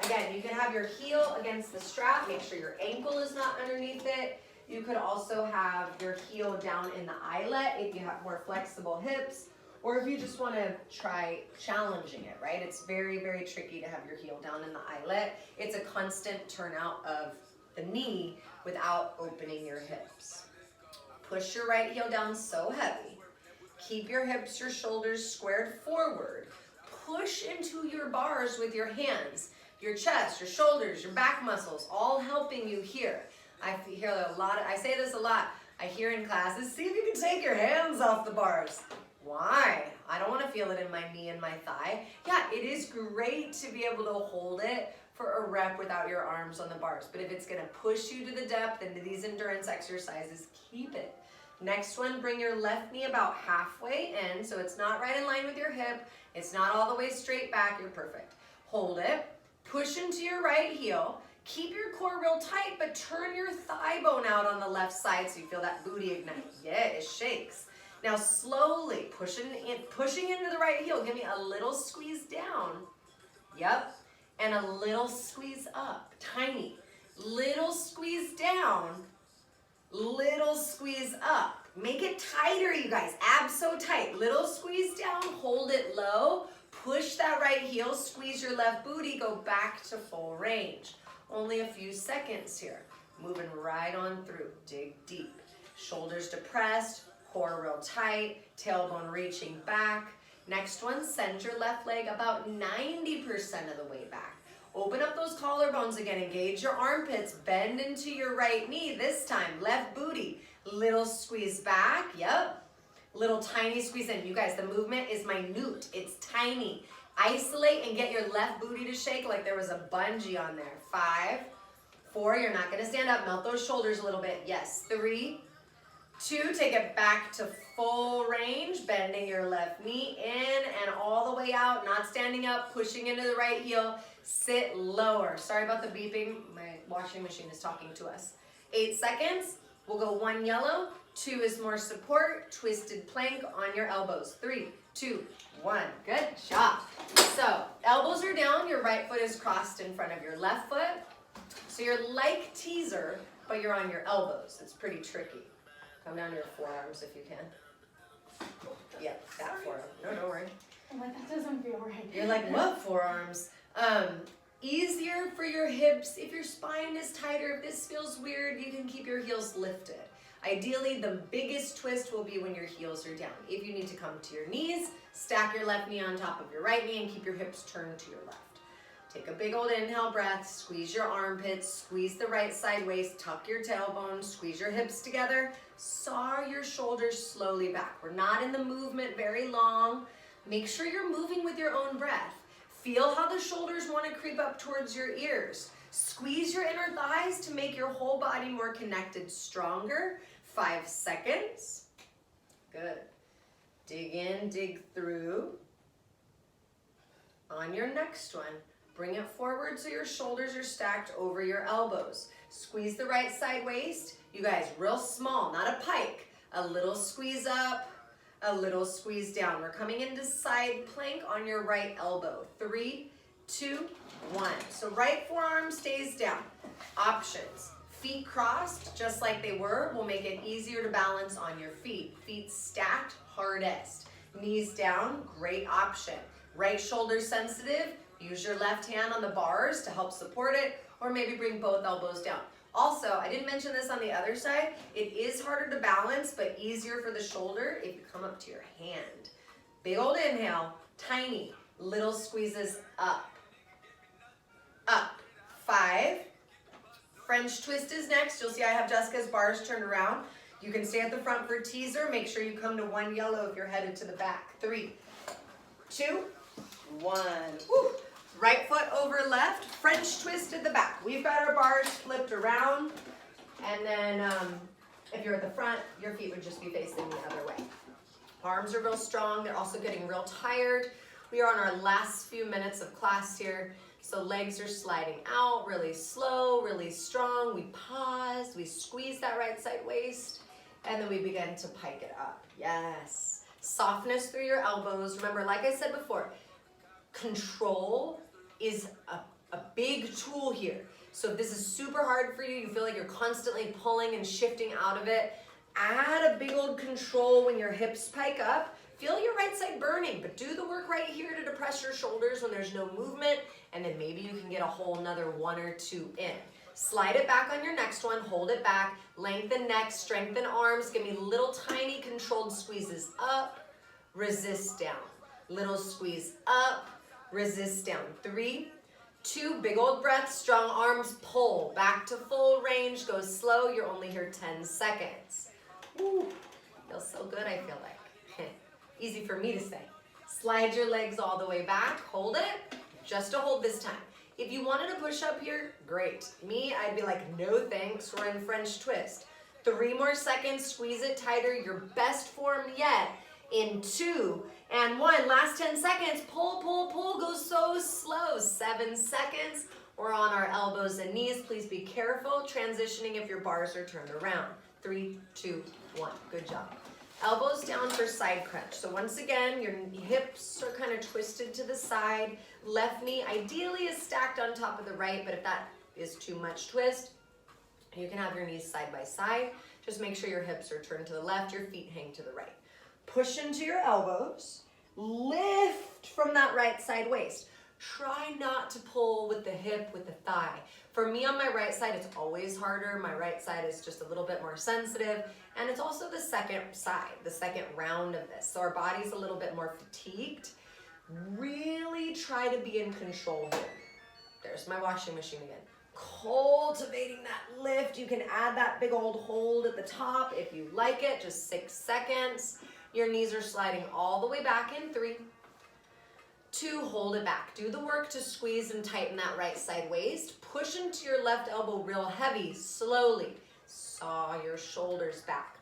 Again, you can have your heel against the strap. Make sure your ankle is not underneath it. You could also have your heel down in the eyelet if you have more flexible hips, or if you just want to try challenging it, right? It's very, very tricky to have your heel down in the eyelet. It's a constant turnout of the knee without opening your hips. Push your right heel down so heavy. Keep your hips, your shoulders squared forward. Push into your bars with your hands, your chest, your shoulders, your back muscles, all helping you here. I hear a lot, I say this a lot. I hear in classes, see if you can take your hands off the bars. Why? I don't want to feel it in my knee and my thigh. Yeah, it is great to be able to hold it for a rep without your arms on the bars. But if it's going to push you to the depth into these endurance exercises, keep it. Next one, bring your left knee about halfway in, so it's not right in line with your hip. It's not all the way straight back. You're perfect. Hold it. Push into your right heel. Keep your core real tight, but turn your thigh bone out on the left side so you feel that booty ignite. Yeah, it shakes. Now slowly pushing into the right heel. Give me a little squeeze down. Yep. And a little squeeze up. Tiny. Little squeeze down. Little squeeze up. Make it tighter, you guys. Abs so tight. Little squeeze down. Hold it low. Push that right heel. Squeeze your left booty. Go back to full range. Only a few seconds here. Moving right on through. Dig deep. Shoulders depressed. Core real tight. Tailbone reaching back. Next one, send your left leg about 90% of the way back. Open up those collarbones again. Engage your armpits. Bend into your right knee. This time, left booty. Little squeeze back. Yep. Little tiny squeeze in. You guys, the movement is minute. It's tiny. Isolate and get your left booty to shake like there was a bungee on there. 5, 4, you're not gonna stand up. Melt those shoulders a little bit. Yes, 3, 2, take it back to full range, bending your left knee in and all the way out, not standing up, pushing into the right heel. Sit lower. Sorry about the beeping. My washing machine is talking to us. 8 seconds. We'll go 1 yellow. 2 is more support. Twisted plank on your elbows. 3, 2, 1. Good job. So elbows are down. Your right foot is crossed in front of your left foot. So you're like teaser, but you're on your elbows. It's pretty tricky. Come down to your forearms if you can. Yep, that forearm. No, don't worry. I'm like, that doesn't feel right. You're like, what forearms? Easier for your hips. If your spine is tighter, if this feels weird, you can keep your heels lifted. Ideally, the biggest twist will be when your heels are down. If you need to come to your knees, stack your left knee on top of your right knee and keep your hips turned to your left. Take a big old inhale breath, squeeze your armpits, squeeze the right side waist, tuck your tailbone, squeeze your hips together, saw your shoulders slowly back. We're not in the movement very long. Make sure you're moving with your own breath. Feel how the shoulders want to creep up towards your ears. Squeeze your inner thighs to make your whole body more connected, stronger. 5 seconds. Good. Dig in, dig through. On your next one, bring it forward so your shoulders are stacked over your elbows. Squeeze the right side waist. You guys, real small, not a pike. A little squeeze up. A little squeeze down. We're coming into side plank on your right elbow. 3, 2, 1. So right forearm stays down. Options. Feet crossed, just like they were, will make it easier to balance on your feet. Feet stacked, hardest. Knees down, great option. Right shoulder sensitive, use your left hand on the bars to help support it, or maybe bring both elbows down. Also, I didn't mention this on the other side, it is harder to balance, but easier for the shoulder if you come up to your hand. Big old inhale, tiny, little squeezes up. Up. 5. French twist is next. You'll see I have Jessica's bars turned around. You can stay at the front for teaser. Make sure you come to 1 yellow if you're headed to the back. 3, 2, 1. Woo. Right foot over left, French twist at the back. We've got our bars flipped around, and then if you're at the front, your feet would just be facing the other way. Arms are real strong. They're also getting real tired. We are on our last few minutes of class here, so legs are sliding out really slow, really strong. We pause, we squeeze that right side waist, and then we begin to pike it up. Yes. Softness through your elbows. Remember, like I said before, control is a big tool here. So if this is super hard for you, you feel like you're constantly pulling and shifting out of it, add a big old control when your hips pike up. Feel your right side burning, but do the work right here to depress your shoulders when there's no movement, and then maybe you can get a whole nother 1 or 2 in. Slide it back on your next one, hold it back, lengthen neck, strengthen arms, give me little tiny controlled squeezes up, resist down. Little squeeze up, resist down. 3, 2, big old breath, strong arms, pull. Back to full range, go slow, you're only here 10 seconds. Woo, feels so good, I feel like. Easy for me to say. Slide your legs all the way back, hold it, just to hold this time. If you wanted to push up here, great. Me, I'd be like, no thanks, we're in French twist. 3 more seconds, squeeze it tighter, your best form yet. In 2 and 1, last 10 seconds, pull, pull, pull, go so slow. 7 seconds, we're on our elbows and knees. Please be careful transitioning if your bars are turned around. 3, 2, 1, good job. Elbows down for side crunch. So once again, your hips are kind of twisted to the side. Left knee ideally is stacked on top of the right, but if that is too much twist, you can have your knees side by side. Just make sure your hips are turned to the left, your feet hang to the right. Push into your elbows, lift from that right side waist. Try not to pull with the hip, with the thigh. For me on my right side, it's always harder. My right side is just a little bit more sensitive, and it's also the second side, the second round of this. So our body's a little bit more fatigued. Really try to be in control here. There's my washing machine again. Cultivating that lift. You can add that big old hold at the top if you like it, just 6 seconds. Your knees are sliding all the way back in 3, 2, hold it back. Do the work to squeeze and tighten that right side waist. Push into your left elbow real heavy, slowly. Saw your shoulders back.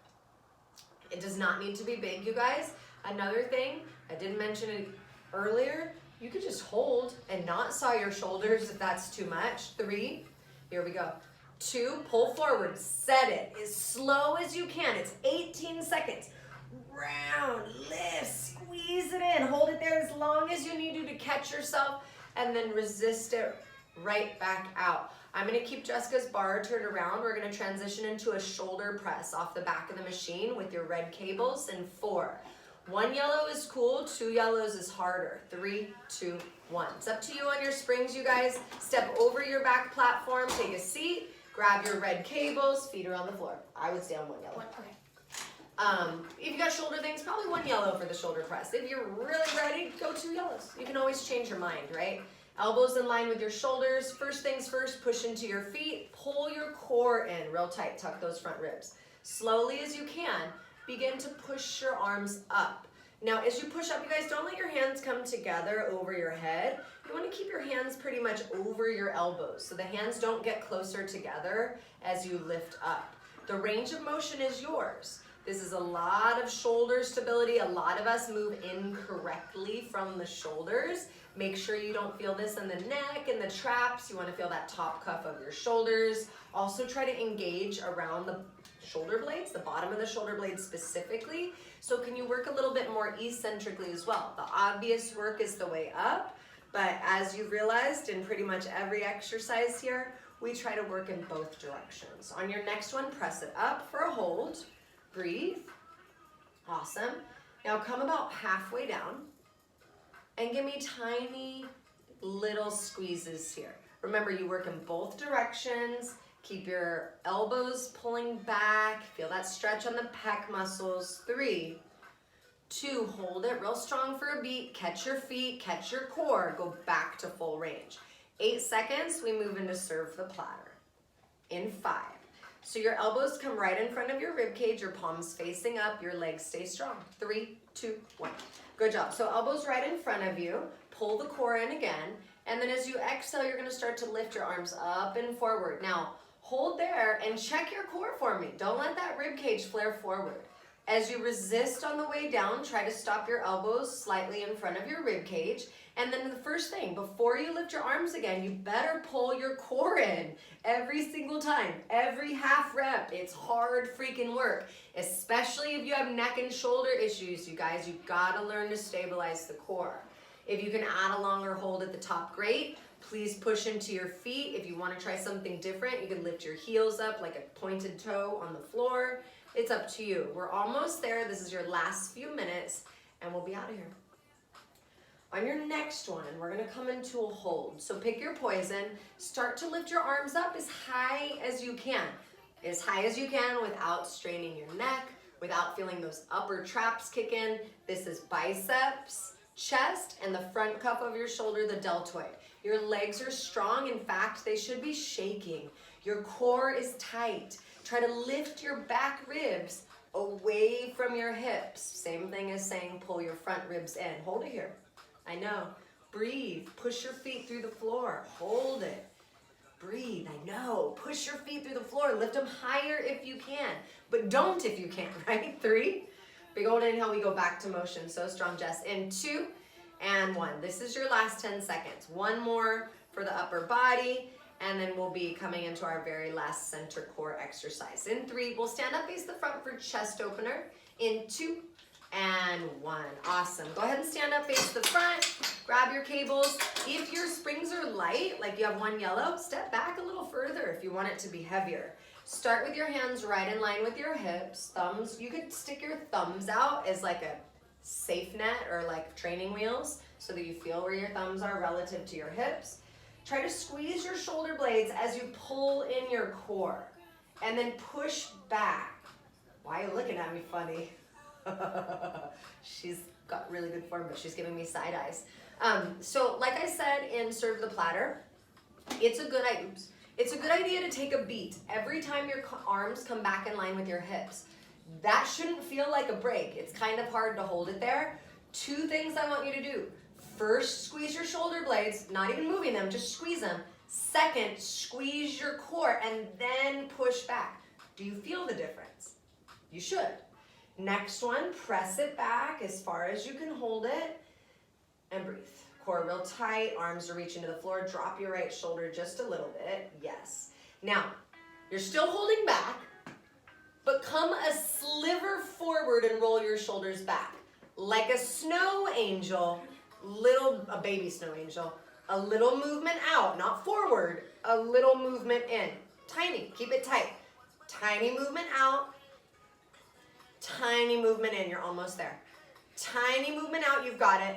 It does not need to be big, you guys. Another thing, I didn't mention it earlier, you could just hold and not saw your shoulders if that's too much. 3, here we go. 2, pull forward, set it as slow as you can. It's 18 seconds. Round, lift, squeeze it in. Hold it there as long as you need to catch yourself, and then resist it right back out. I'm gonna keep Jessica's bar turned around. We're gonna transition into a shoulder press off the back of the machine with your red cables in 4. 1 yellow is cool, 2 yellows is harder. 3, 2, 1. It's up to you on your springs, you guys. Step over your back platform, take a seat, grab your red cables, feet are on the floor. I would stay on 1 yellow. Okay. If you got shoulder things, probably 1 yellow for the shoulder press. If you're really ready, go 2 yellows. You can always change your mind, right? Elbows in line with your shoulders. First things first, push into your feet. Pull your core in real tight. Tuck those front ribs. Slowly as you can, begin to push your arms up. Now, as you push up, you guys, don't let your hands come together over your head. You want to keep your hands pretty much over your elbows so the hands don't get closer together as you lift up. The range of motion is yours. This is a lot of shoulder stability. A lot of us move incorrectly from the shoulders. Make sure you don't feel this in the neck and the traps. You want to feel that top cuff of your shoulders. Also try to engage around the shoulder blades, the bottom of the shoulder blades specifically. So can you work a little bit more eccentrically as well? The obvious work is the way up, but as you've realized in pretty much every exercise here, we try to work in both directions. On your next one, press it up for a hold. Breathe. Awesome. Now come about halfway down and give me tiny little squeezes here. Remember, you work in both directions. Keep your elbows pulling back. Feel that stretch on the pec muscles. 3, 2, hold it real strong for a beat. Catch your feet, catch your core. Go back to full range. 8 seconds, we move into serve the platter. In 5. So your elbows come right in front of your rib cage, your palms facing up, your legs stay strong. 3, 2, 1. Good job. So elbows right in front of you. Pull the core in again. And then as you exhale, you're going to start to lift your arms up and forward. Now, hold there and check your core for me. Don't let that rib cage flare forward. As you resist on the way down, try to stop your elbows slightly in front of your rib cage. And then the first thing, before you lift your arms again, you better pull your core in every single time, every half rep. It's hard freaking work, especially if you have neck and shoulder issues, you guys. You've got to learn to stabilize the core. If you can add a longer hold at the top, great. Please push into your feet. If you want to try something different, you can lift your heels up like a pointed toe on the floor. It's up to you. We're almost there. This is your last few minutes, and we'll be out of here. On your next one, we're going to come into a hold. So pick your poison. Start to lift your arms up as high as you can. As high as you can without straining your neck, without feeling those upper traps kick in. This is biceps, chest, and the front cuff of your shoulder, the deltoid. Your legs are strong. In fact, they should be shaking. Your core is tight. Try to lift your back ribs away from your hips. Same thing as saying pull your front ribs in. Hold it here. I know. Breathe. Push your feet through the floor. Hold it. Breathe. I know. Push your feet through the floor. Lift them higher if you can. But don't if you can't, right? 3. Big old inhale. We go back to motion. So strong, Jess. In 2 and 1. This is your last 10 seconds. One more for the upper body. And then we'll be coming into our very last center core exercise. In 3, we'll stand up, face the front for chest opener. In 2 and 1. Awesome. Go ahead and stand up, face the front. Grab your cables. If your springs are light, like you have 1 yellow, step back a little further if you want it to be heavier. Start with your hands right in line with your hips. Thumbs, you could stick your thumbs out as like a safe net or like training wheels so that you feel where your thumbs are relative to your hips. Try to squeeze your shoulder blades as you pull in your core and then push back. Why are you looking at me funny? She's got really good form, but she's giving me side eyes. So like I said in Serve the Platter, it's a good idea to take a beat every time your arms come back in line with your hips. That shouldn't feel like a break. It's kind of hard to hold it there. 2 things I want you to do. First, squeeze your shoulder blades, not even moving them, just squeeze them. Second, squeeze your core and then push back. Do you feel the difference? You should. Next one, press it back as far as you can hold it and breathe. Core real tight, arms are reaching to the floor. Drop your right shoulder just a little bit. Yes. Now, you're still holding back, but come a sliver forward and roll your shoulders back. Like a snow angel, a baby snow angel. A little movement out, not forward, a little movement in. Tiny, keep it tight. Tiny movement out, tiny movement in, you're almost there. Tiny movement out, you've got it.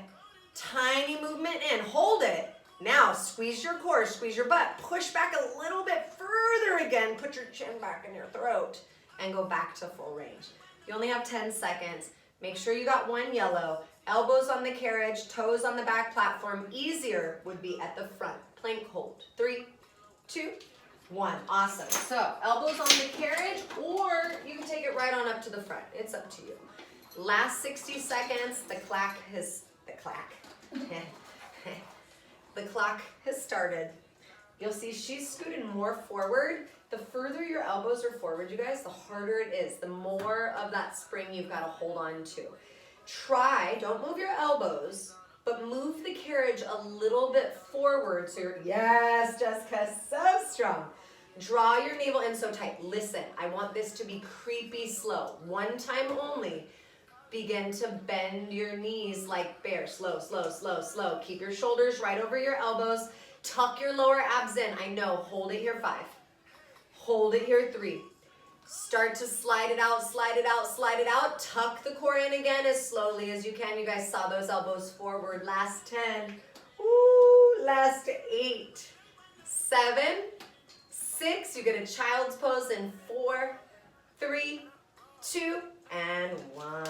Tiny movement in, hold it. Now squeeze your core, squeeze your butt. Push back a little bit further again. Put your chin back in your throat and go back to full range. You only have 10 seconds. Make sure you got 1 yellow. Elbows on the carriage, toes on the back platform. Easier would be at the front. Plank hold. 3, 2, 1. Awesome. So elbows on the carriage, or you can take it right on up to the front. It's up to you. Last 60 seconds. The clock has started. You'll see she's scooted more forward. The further your elbows are forward, you guys, the harder it is. The more of that spring you've got to hold on to. Try, don't move your elbows, but move the carriage a little bit forward. So you're, yes, Jessica, so strong. Draw your navel in so tight. Listen, I want this to be creepy slow. 1 time only. Begin to bend your knees like bear. Slow, slow, slow, slow. Keep your shoulders right over your elbows. Tuck your lower abs in. I know, hold it here 5. Hold it here 3. Start to slide it out, slide it out, slide it out. Tuck the core in again as slowly as you can. You guys saw those elbows forward. Last 10. Ooh, last 8. 7, 6. You get a child's pose in 4, 3, 2, and 1.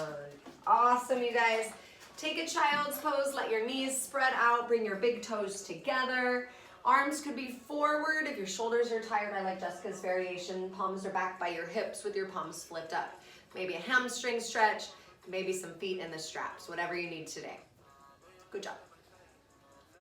Awesome, you guys. Take a child's pose. Let your knees spread out. Bring your big toes together. Arms could be forward. If your shoulders are tired, I like Jessica's variation. Palms are back by your hips with your palms flipped up. Maybe a hamstring stretch, maybe some feet in the straps, whatever you need today. Good job.